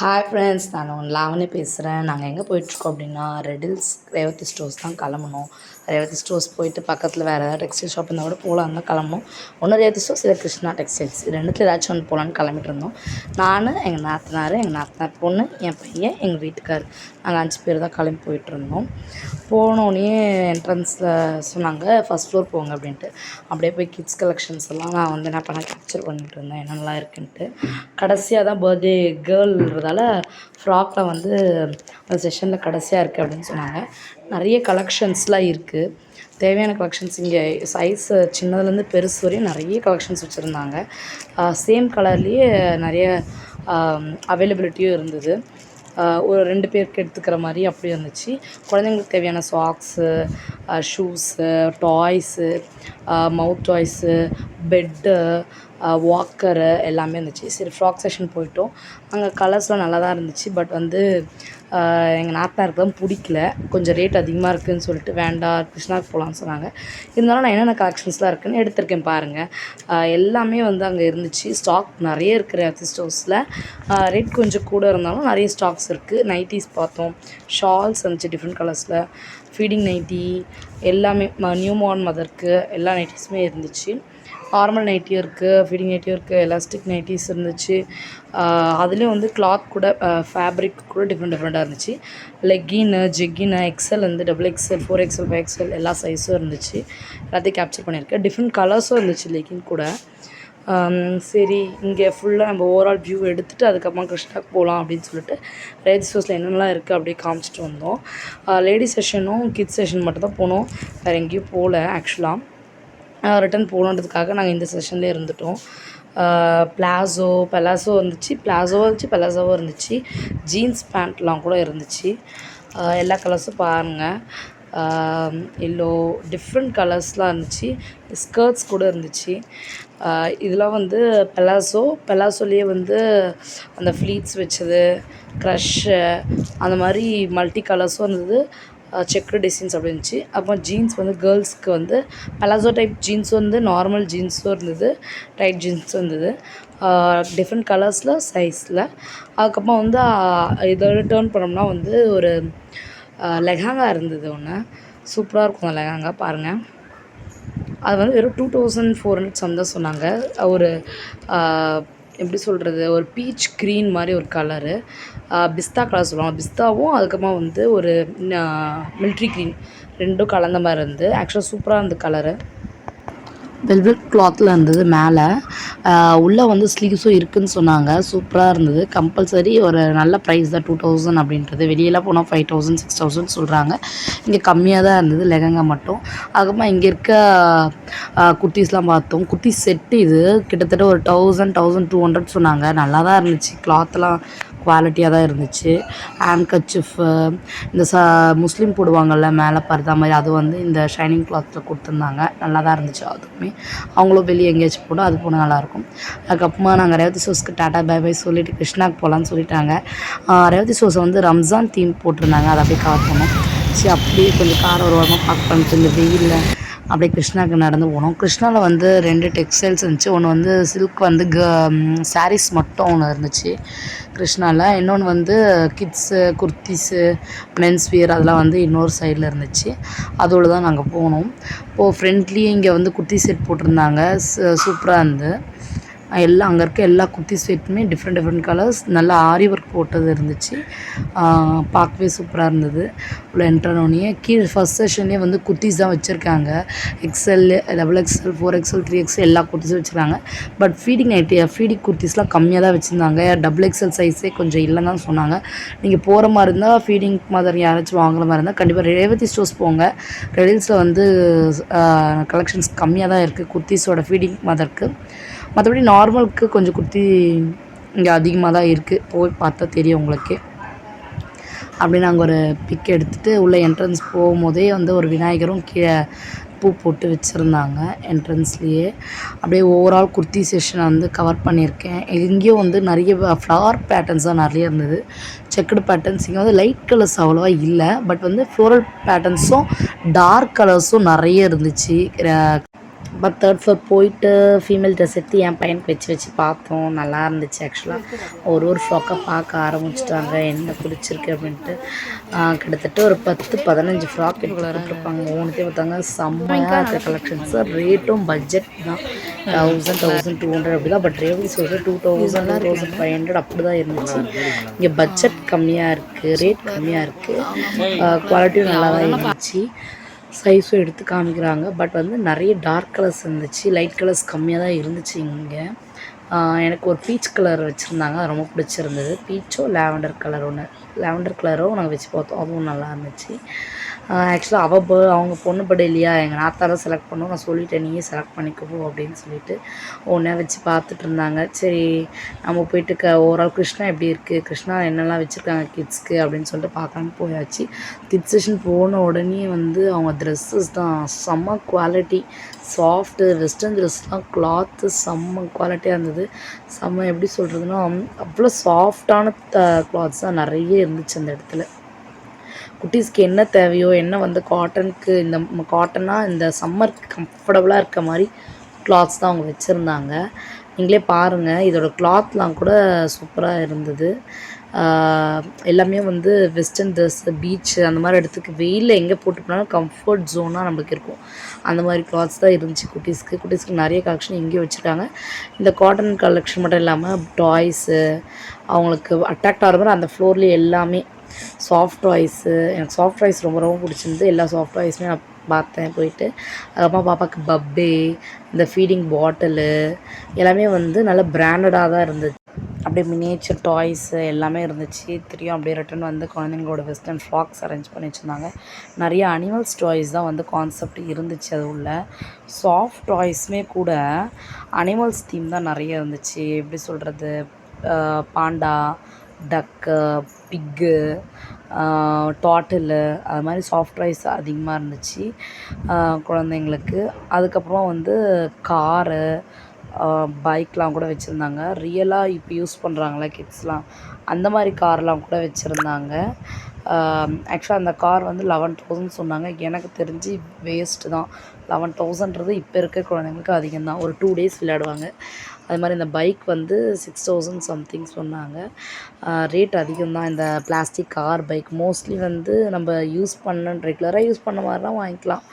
Hi friends, நான் லாவணி பேசுகிறேன். நாங்கள் எங்கே போயிட்டுருக்கோம் அப்படின்னா, ரெடில்ஸ் ரேவதி ஸ்டோர்ஸ் தான் கிளம்பணும். ரேவதி ஸ்டோர்ஸ் போயிட்டு பக்கத்தில் வேறு ஏதாவது டெக்ஸ்டைல் ஷாப் இருந்தால் கூட போகலான்னு தான் கிளம்பணும். ஒன்று ரேவதி ஸ்டோர்ஸ், இல்லை கிருஷ்ணா டெக்ஸ்டைல்ஸ், இது ரெண்டுத்தில் ஏதாச்சும் ஒன்று போகலான்னு கிளம்பிட்டு இருந்தோம். நான், எங்கள் நாத்தனார் பொண்ணு, என் பையன், எங்கள் வீட்டுக்கார், நாங்கள் 5 பேர் தான் கிளம்பி போயிட்டுருந்தோம். போனோடனே என்ட்ரன்ஸில் சொன்னாங்க ஃபஸ்ட் ஃப்ளோர் போங்க அப்படின்ட்டு. அப்படியே போய் கிட்ஸ் கலெக்ஷன்ஸ் எல்லாம் நான் வந்து என்ன பண்ணேன், கேப்சர் பண்ணிகிட்டு இருந்தேன் என்னென்னலாம் இருக்குன்ட்டு. கடைசியாக தான் பர்த்டே கேர்ள்ன்றதால ஃப்ராக்கில் வந்து அந்த செஷனில் கடைசியாக இருக்குது அப்படின்னு சொன்னாங்க. நிறைய கலெக்ஷன்ஸ்லாம் இருக்குது. தேவையான கலெக்ஷன்ஸ் இங்கே சைஸ் சின்னதுலேருந்து பெருசு வரையும் நிறைய கலெக்ஷன்ஸ் வச்சுருந்தாங்க. சேம் கலர்லேயே நிறைய அவைலபிலிட்டியும் இருந்தது. ஒரு 2 பேருக்கு எடுத்துக்கிற மாதிரி அப்படி இருந்துச்சு. குழந்தைங்களுக்கு தேவையான சாக்ஸு, ஷூஸு, டாய்ஸு, மவுத் டாய்ஸு, பெட்டு, வாக்கரு எல்லாமே இருந்துச்சு. சரி, ஃப்ராக் செக்ஷன் போயிட்டோம். அங்கே கலர்ஸ்லாம் நல்லா தான் இருந்துச்சு. பட் வந்து எங்கள் நாத்தனாருக்கு தான் பிடிக்கல. கொஞ்சம் ரேட் அதிகமாக இருக்குதுன்னு சொல்லிட்டு வேண்டாம், கிருஷ்ணாவுக்கு போகலான்னு சொன்னாங்க. இருந்தாலும் நான் என்னென்ன கலெக்ஷன்ஸ்லாம் இருக்குதுன்னு எடுத்திருக்கேன் பாருங்கள். எல்லாமே வந்து அங்கே இருந்துச்சு. ஸ்டாக் நிறைய இருக்குது ரேவதி ஸ்டோர்ஸில். ரேட் கொஞ்சம் கூட இருந்தாலும் நிறைய ஸ்டாக்ஸ் இருக்குது. நைட்டிஸ் பார்த்தோம், ஷால்ஸ் இருந்துச்சு டிஃப்ரெண்ட் கலர்ஸில், ஃபீடிங் நைட்டி எல்லாமே, நியூ மார்ன் மதருக்கு எல்லா நைட்டிஸுமே இருந்துச்சு. நார்மல் நைட்டியும் இருக்குது, ஃபீடிங் நைட்டியும் இருக்குது, எலாஸ்டிக் நைட்டிஸ் இருந்துச்சு. அதுலேயும் வந்து கிளாத் கூட, ஃபேப்ரிக் கூட டிஃப்ரெண்ட்டாக இருந்துச்சு. லெக்கின்னு, ஜெக்கின்னு, எக்ஸல் வந்து XXL, 4XL, 5XL எல்லா சைஸும் இருந்துச்சு. எல்லாத்தையும் கேப்சர் பண்ணியிருக்கேன். டிஃப்ரெண்ட் கலர்ஸும் இருந்துச்சு லெக்கின் கூட. சரி, இங்கே ஃபுல்லாக நம்ம ஓவரால் வியூ எடுத்துகிட்டு அதுக்கப்புறமா கிருஷ்ணாவுக்கு போகலாம் அப்படின்னு சொல்லிட்டு ரேவதி ஸ்டோர்ஸில் என்னென்னலாம் இருக்குது அப்படியே காமிச்சிட்டு வந்தோம். லேடிஸ் செஷனும் கிட்ஸ் செஷன் மட்டும் தான் போனோம், வேறு எங்கேயும் போகல. ஆக்சுவலாக ரிட்டன் போகணுன்றதுக்காக நாங்கள் இந்த செஷன்லேயே இருந்துட்டோம். பலாசோ இருந்துச்சு, பலாசோவும் இருந்துச்சு. ஜீன்ஸ் பேண்ட்லாம் கூட இருந்துச்சு. எல்லா கலர்ஸும் பாருங்கள். எல்லோ, டிஃப்ரெண்ட் கலர்ஸ்லாம் இருந்துச்சு. ஸ்கர்ட்ஸ் கூட இருந்துச்சு. இதெல்லாம் வந்து பலாசோலேயே வந்து அந்த ஃப்ளீட்ஸ் வச்சது, க்ரஷ்ஷு, அந்த மாதிரி மல்டி கலர்ஸும் இருந்தது. செக்குடு டிசைன்ஸ் அப்படி இருந்துச்சு. அப்புறம் ஜீன்ஸ் வந்து கேர்ள்ஸ்க்கு வந்து பலாசோ டைப் ஜீன்ஸும் வந்து நார்மல் ஜீன்ஸும் இருந்தது, டைட் ஜீன்ஸும் இருந்தது. டிஃப்ரெண்ட் கலர்ஸில், சைஸில். அதுக்கப்புறமா வந்து இதோட டேர்ன் பண்ணோம்னா வந்து ஒரு லெஹங்கா இருந்தது ஒன்று. சூப்பராக இருக்கும் அந்த லெஹங்கா பாருங்கள். அது வந்து வெறும் 2400 சம் தான் சொன்னாங்க. ஒரு எப்படி சொல்கிறது, ஒரு பீச் க்ரீன் மாதிரி ஒரு கலரு, பிஸ்தா கலர் சொல்லுவாங்க, பிஸ்தாவும் அதுக்கப்புறமா வந்து ஒரு மில்ட்ரி க்ரீன் ரெண்டும் கலந்த மாதிரி இருந்து ஆக்சுவலாக சூப்பராக இருந்தது கலரு. வெல்வெட் கிளாத்தில் இருந்தது. மேலே உள்ளே வந்து ஸ்லீவ்ஸும் இருக்குதுன்னு சொன்னாங்க. சூப்பராக இருந்தது. கம்பல்சரி ஒரு நல்ல ப்ரைஸ் தான் 2000 அப்படின்றது. வெளியெல்லாம் போனால் 5000 6000 சொல்கிறாங்க. இங்கே கம்மியாக தான் இருந்தது லெஹங்கா மட்டும். அதுக்கப்புறமா இங்கே இருக்க குர்த்திஸ்லாம் பார்த்தோம். குர்த்தி செட்டு இது கிட்டத்தட்ட ஒரு 1200 சொன்னாங்க. நல்லா தான் இருந்துச்சு. கிளாத்லாம் குவாலிட்டியாக தான் இருந்துச்சு. ஹேண்ட்கர்ச்சிஃபு, இந்த முஸ்லீம் போடுவாங்கள்ல மேலே பர்தா மாதிரி, அது வந்து இந்த ஷைனிங் கிளாத்தில் கொடுத்துருந்தாங்க. நல்லா தான் இருந்துச்சு. அதுவுமே அவங்களும் வெளியே எங்கேயாச்சும் போனால் அது போனால் நல்லாயிருக்கும். அதுக்கப்புறமா நாங்கள் ரேவதி ஸ்டோர்ஸ்க்கு டாட்டா பை பை சொல்லிவிட்டு கிருஷ்ணாவுக்கு போகலான்னு சொல்லிட்டாங்க. ரேவதி ஸ்டோர்ஸை வந்து ரம்ஜான் தீம் போட்டிருந்தாங்க, அதை அப்படியே கவர் பண்ணோம். சரி, அப்படியே கொஞ்சம் கார் ஒரு வாரமாக பார்க் பண்ணிட்டு இந்த வெயிலில் அப்படியே கிருஷ்ணாவுக்கு நடந்து போனோம். கிருஷ்ணாவில் வந்து 2 டெக்ஸ்டைல்ஸ் இருந்துச்சு. ஒன்று வந்து சில்க் வந்து சாரீஸ் மட்டும் ஒன்று இருந்துச்சு கிருஷ்ணாவில். இன்னொன்று வந்து கிட்ஸு, குர்த்திஸு, மென்ஸ் வியர் அதெல்லாம் வந்து இன்னொரு சைடில் இருந்துச்சு. அதோடு தான் நாங்கள் போனோம். இப்போது ஃப்ரெண்ட்லியே இங்கே வந்து குர்த்தி செட் போட்டிருந்தாங்க. சூப்பராக இருந்தது. எல்லாம் அங்கே இருக்க எல்லா குர்த்தி செட்டுமே டிஃப்ரெண்ட் கலர்ஸ், நல்லா ஆரி ஒர்க் போட்டது இருந்துச்சு. பார்க்கவே சூப்பராக இருந்தது. உள்ள என்ட்ரானோடனே கீழே ஃபஸ்ட் செஷன்லேயே வந்து குர்த்திஸ் தான் வச்சுருக்காங்க. XL, XXL, 4XL, 3XL எல்லா குர்த்திஸும் வச்சுருக்காங்க. பட் ஃபீடிங் குர்த்திஸ்லாம் கம்மியாக தான் வச்சுருந்தாங்க. XXL சைஸே கொஞ்சம் இல்லைன்னு தான் சொன்னாங்க. நீங்கள் போகிற மாதிரி இருந்தால் ஃபீடிங் மதர் யாராச்சும் வாங்குற மாதிரி இருந்தால் கண்டிப்பாக ரேவதி ஸ்டோர்ஸ் போங்க. ரெடில்ஸில் வந்து கலெக்ஷன்ஸ் கம்மியாக தான் இருக்குது குர்த்திஸோட ஃபீடிங் மதருக்கு. மற்றபடி நார்மலுக்கு கொஞ்சம் குர்த்தி இங்கே அதிகமாக தான் இருக்குது. போய் பார்த்தா தெரியும் உங்களுக்கே. அப்படி நாங்கள் ஒரு பிக் எடுத்துகிட்டு உள்ளே என்ட்ரன்ஸ் போகும்போதே வந்து ஒரு விநாயகரும் கீழே பூ போட்டு வச்சுருந்தாங்க என்ட்ரன்ஸ்லேயே. அப்படியே ஓவரால் குர்த்தி செஷனை வந்து கவர் பண்ணியிருக்கேன். எங்கேயும் வந்து நிறைய ஃப்ளவர் பேட்டர்ன்ஸ் தான் நிறைய இருந்தது. செக்குடு பேட்டர்ன்ஸ் இங்கே வந்து லைட் கலர்ஸ் அவ்வளோவா இல்லை. பட் வந்து ஃப்ளோரல் பேட்டர்ன்ஸும் டார்க் கலர்ஸும் நிறைய இருந்துச்சு. பட் 3rd ஃப்ளோர் போயிட்டு ஃபீமேல் ட்ரெஸ் எடுத்து என் பையனுக்கு வச்சு பார்த்தோம். நல்லா இருந்துச்சு ஆக்சுவலாக. ஒரு ஃப்ராக்காக பார்க்க ஆரம்பிச்சிட்டாங்க என்ன பிடிச்சிருக்கு அப்படின்ட்டு. கிட்டத்தட்ட ஒரு 10-15 ஃப்ராக் எடுத்துகிட்ருப்பாங்க. ஒவ்வொன்றுத்தையும் பார்த்தாங்க. செம்மையாக இருக்க கலெக்ஷன்ஸு. ரேட்டும் பட்ஜெட் தான். 1000-1200 அப்படி தான். பட் ரேவதி சொல்கிறது 2000-2500 அப்படி தான் இருந்துச்சு. இங்கே பட்ஜெட் கம்மியாக இருக்குது, ரேட் கம்மியாக இருக்குது, குவாலிட்டியும் நல்லா தான் இருந்துச்சு. சைஸும் எடுத்து காமிக்கிறாங்க. பட் வந்து நிறைய டார்க் கலர்ஸ் இருந்துச்சு, லைட் கலர்ஸ் கம்மியாக தான் இருந்துச்சு இங்கே. எனக்கு ஒரு பீச் கலர் வச்சுருந்தாங்க, அது ரொம்ப பிடிச்சிருந்தது. பீச்சோ லாவெண்டர் கலர் ஒன்று, லாவெண்டர் கலரும் நாங்கள் வச்சு பார்த்தோம், அதுவும் நல்லா இருந்துச்சு. ஆக்சுவலாக அவங்க பொண்ணு பர்த்டே இல்லையா, எங்கள் நாத்தாரை செலக்ட் பண்ணோம். நான் சொல்லிட்டேன் நீயே செலக்ட் பண்ணிக்கோ அப்படின்னு சொல்லிட்டு ஒன்றா வச்சு பார்த்துட்டு இருந்தாங்க. சரி நம்ம போயிட்டு ஓவரால் கிருஷ்ணா எப்படி இருக்குது, கிருஷ்ணா என்னெல்லாம் வச்சுருக்காங்க கிட்ஸ்க்கு அப்படின்னு சொல்லிட்டு பார்க்கலான்னு போயாச்சு. கிட்ஸ் செஷன் போன உடனே வந்து அவங்க ட்ரெஸ்ஸஸ் தான் செம்ம குவாலிட்டி, சாஃப்ட்டு வெஸ்டர்ன் ட்ரெஸ்லாம் கிளாத்து செம்ம குவாலிட்டியாக இருந்தது. செம்ம எப்படி சொல்கிறதுனா அவ்வளோ சாஃப்டான கிளாத்ஸ் தான் நிறைய இருந்துச்சு அந்த இடத்துல. குட்டீஸ்க்கு என்ன தேவையோ, என்ன வந்து காட்டனுக்கு இந்த காட்டனாக இந்த சம்மருக்கு கம்ஃபர்டபுளாக இருக்க மாதிரி கிளாத்ஸ் தான் அவங்க வச்சுருந்தாங்க. நீங்களே பாருங்கள், இதோட கிளாத்லாம் கூட சூப்பராக இருந்தது. எல்லாமே வந்து வெஸ்டர்ன் ட்ரெஸ்ஸு, பீச்சு அந்த மாதிரி இடத்துக்கு வெயிலில் எங்கே போட்டு போனாலும் கம்ஃபர்ட் ஜோனாக நம்மளுக்கு இருக்கும். அந்த மாதிரி கிளாத்ஸ் தான் இருந்துச்சு குட்டீஸ்க்கு நிறைய கலெக்ஷன் இங்கேயும் வச்சுருக்காங்க. இந்த காட்டன் கலெக்ஷன் மட்டும் இல்லாமல் டாய்ஸு, அவங்களுக்கு அட்ராக்ட் ஆகிற மாதிரி அந்த ஃப்ளோர்லேயே எல்லாமே சாஃப்ட் டாய்ஸு. எனக்கு சாஃப்ட் டாய்ஸ் ரொம்ப ரொம்ப பிடிச்சிருந்தது. எல்லா சாஃப்ட் டாய்ஸுமே நான் பார்த்தேன் போயிட்டு. அதுக்கப்புறமா பாப்பாவுக்கு பப்பே, இந்த ஃபீடிங் பாட்டிலு எல்லாமே வந்து நல்ல பிராண்டடாக தான் இருந்தது. அப்படியே மினியேச்சர் டாய்ஸு எல்லாமே இருந்துச்சு. தெரியும் அப்படியே ரிட்டன் வந்து குழந்தைங்களோட வெஸ்டர்ன் ஃப்ராக்ஸ் அரேஞ்ச் பண்ணி வச்சுருந்தாங்க. நிறைய அனிமல்ஸ் டாய்ஸ் தான் வந்து கான்செப்ட் இருந்துச்சு. அது உள்ள சாஃப்ட் டாய்ஸுமே கூட அனிமல்ஸ் தீம் தான் நிறைய இருந்துச்சு. எப்படி சொல்கிறது, பாண்டா, டக்கு, பிக்கு, டாட்டிலு, அது மாதிரி சாஃப்ட் டாய்ஸ் அதிகமாக இருந்துச்சு குழந்தைங்களுக்கு. அதுக்கப்புறம் வந்து காரு, பைக்லாம் கூட வச்சுருந்தாங்க. ரியலாக இப்போ யூஸ் பண்ணுறாங்களே கிட்ஸ்லாம், அந்த மாதிரி கார்லாம் கூட வச்சுருந்தாங்க. ஆக்சுவலாக அந்த கார் வந்து 11,000 சொன்னாங்க. எனக்கு தெரிஞ்சு வேஸ்ட்டு தான். 11,000ன்றது இப்போ இருக்க குழந்தைங்களுக்கு அதிகம் தான். ஒரு 2 டேஸ் விளையாடுவாங்க. அது மாதிரி இந்த பைக் வந்து 6,000 சம்திங் சொன்னாங்க. ரேட் அதிகம் தான். இந்த பிளாஸ்டிக் கார் பைக் மோஸ்ட்லி வந்து நம்ம ரெகுலராக யூஸ் பண்ண மாதிரி தான் வாங்கிக்கலாம்.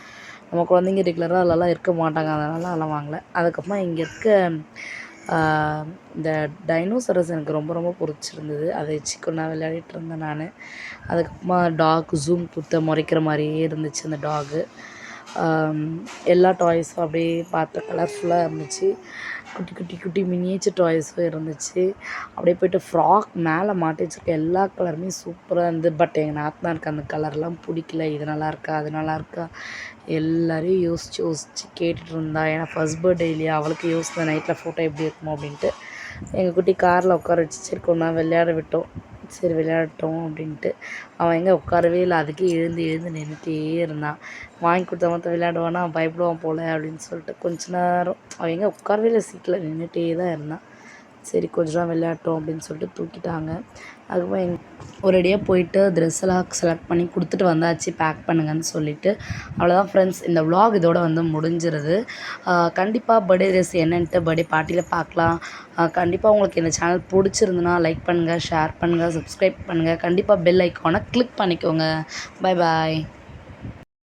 நம்ம குழந்தைங்க ரெகுலராக அதிலலாம் இருக்க மாட்டாங்க, அதனால் அதெல்லாம் வாங்கலை. அதுக்கப்புறமா இங்கே இருக்க இந்த டைனோசரஸ் எனக்கு ரொம்ப ரொம்ப பிடிச்சிருந்தது. அதை வச்சு கொஞ்ச நேரம் விளையாடிட்டு இருந்தேன் நான். அதுக்கப்புறமா டாக் ஜூம் குத்த முறைக்கிற மாதிரியே இருந்துச்சு அந்த டாகு. எல்லா டாய்ஸும் அப்படியே பார்த்து கலர்ஃபுல்லாக இருந்துச்சு. குட்டி மினியேச்சர் டாய்ஸும் இருந்துச்சு. அப்படியே போய்ட்டு ஃப்ராக் மேலே மாட்டி வச்சுருக்க எல்லா கலருமே சூப்பராக இருந்தது. பட் எங்கள் நாத்தனாருக்கு அந்த கலர்லாம் பிடிக்கல. இது நல்லாயிருக்கா, அது நல்லாயிருக்கா, எல்லோரையும் யோசித்து கேட்டுட்டு இருந்தா. ஏன்னா ஃபர்ஸ்ட் பர்த்டே இல்லையா, அவளுக்கு யோசித்தேன் நைட்டில் ஃபோட்டோ எப்படி இருக்குமோ அப்படின்ட்டு. எங்கள் குட்டி காரில் உட்கார வச்சு சரி கொஞ்ச நேரம் விளையாட விட்டோம். சரி விளையாடட்டும் அப்படின்ட்டு. அவன் எங்கே உட்காரவே இல்லை, அதுக்கே எழுந்து நின்றுட்டே இருந்தான். வாங்கி கொடுத்தா மட்டும் விளையாடுவானா, பயப்படுவான் போல் அப்படின்னு சொல்லிட்டு கொஞ்ச நேரம் அவன் எங்கே உட்காரவே இல்லை, சீட்டில் நின்றுட்டே தான் இருந்தான். சரி கொஞ்ச நேரம் விளையாட்டோம் அப்படின்னு சொல்லிட்டு தூக்கிட்டாங்க. அதுக்கப்புறம் ஒரேடியாக போயிட்டு ட்ரெஸ் எல்லாம் செலக்ட் பண்ணி கொடுத்துட்டு வந்தாச்சு, பேக் பண்ணுங்கன்னு சொல்லிவிட்டு. அவ்வளோதான் ஃப்ரெண்ட்ஸ், இந்த விலாக் இதோட வந்து முடிஞ்சிருது. கண்டிப்பாக பர்த்டே ட்ரெஸ் என்னன்ட்டு பர்த்டே பார்ட்டியில் பார்க்கலாம். கண்டிப்பாக உங்களுக்கு இந்த சேனல் பிடிச்சிருந்துன்னா லைக் பண்ணுங்கள், ஷேர் பண்ணுங்கள், சப்ஸ்கிரைப் பண்ணுங்கள். கண்டிப்பாக பெல் ஐக்கானை கிளிக் பண்ணிக்கோங்க. Bye bye.